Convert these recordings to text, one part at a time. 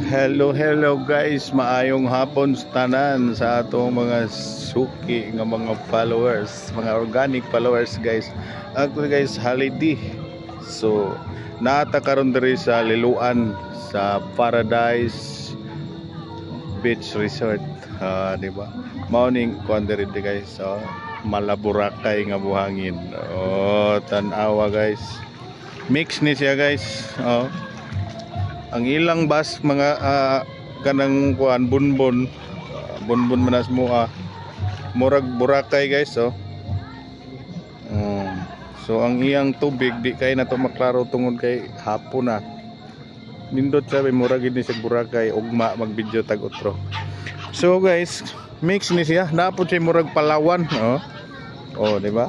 Hello guys, maayong hapon sa tanan sa atong mga suki nga mga followers, mga organic followers guys. Actually guys, holiday. So, naata karon diri sa Liloan sa Paradise Beach Resort, di ba? Morning kuan diri guys. So, Malaburakay nga buhangin. Oh, tan-awa guys. Mix ni siya guys. Oh. Ang ilang bus mga kanang kuan bunbon manas mo murag Boracay guys. So ang iyang tubig di kay na to maklaro tungod kay hapon na nindot sabi murag gid ni sa Boracay ugma mag-video tag otro. So guys, mix ni siya napod siya murag Palawan. Di ba?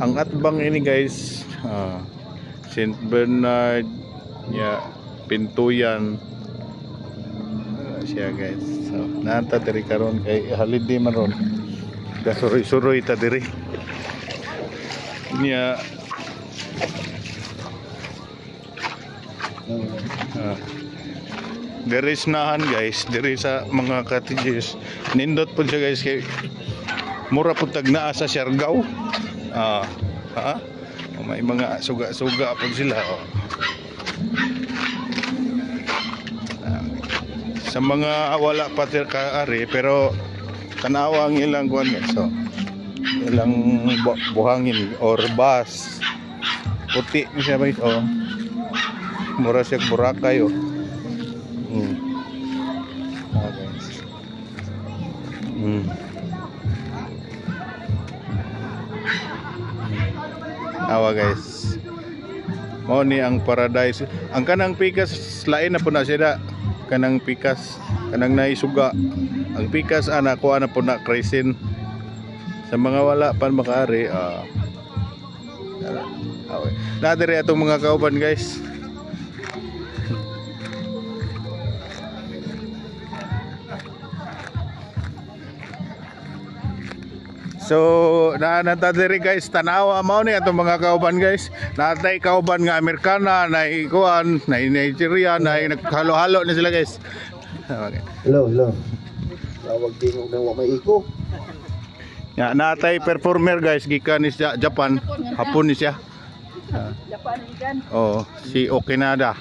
Ang atbang ini guys, St. Bernard, Pintuyan, siya guys. So, nanta diri karon kay holiday man ron. Gasuroy-suroy ta diri. Niya diri snahan guys, diri sa mga cottages. Nindot po siya guys kay mura pud tag naa sa Siargao. May mga suga-suga po sila. Sa mga wala pa ka-ari pero tanawa ang ilang kuan so ilang buhangin or bus puti siya guys. Mura siya Boracay. Awa guys, mo ni ang Paradise. Ang kanang pikas lain na po na siya, kanang pikas kanang naisuga. Ang pikas ana ko ana po na kresin sa mga wala pa makaari. Na diri atong mga kauban guys. So, nata diri guys, tanawa mao ni atong mga kauban guys. Natay kauban nga Amerikana, nay kuan, nay Nigeria, nay naghalo-halo na sila guys. Okay. Hello. Tawag tingog nang wa may iko. Ya, natay performer guys gikan ni siya Japan, hapon ni siya. Japan ikan. Si Okinada.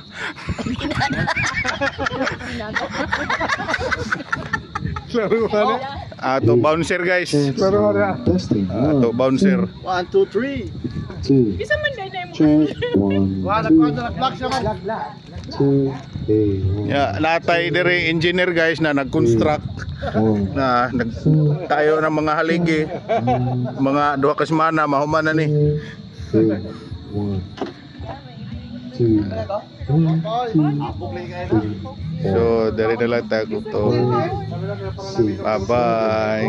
Laro mana? Ato bouncer guys. Laro mana? Testing. Ato bouncer. 1 2 3. 2. Bisa man day na mo. Check. 1. Wala ko na flag sa man. 2. Ya, natay diri engineer guys na nag-construct na nagtayo ng mga haligi. Mga duha ka semana mahuman na ni. 1 2 So, dari na lang tayo to. Bye-bye.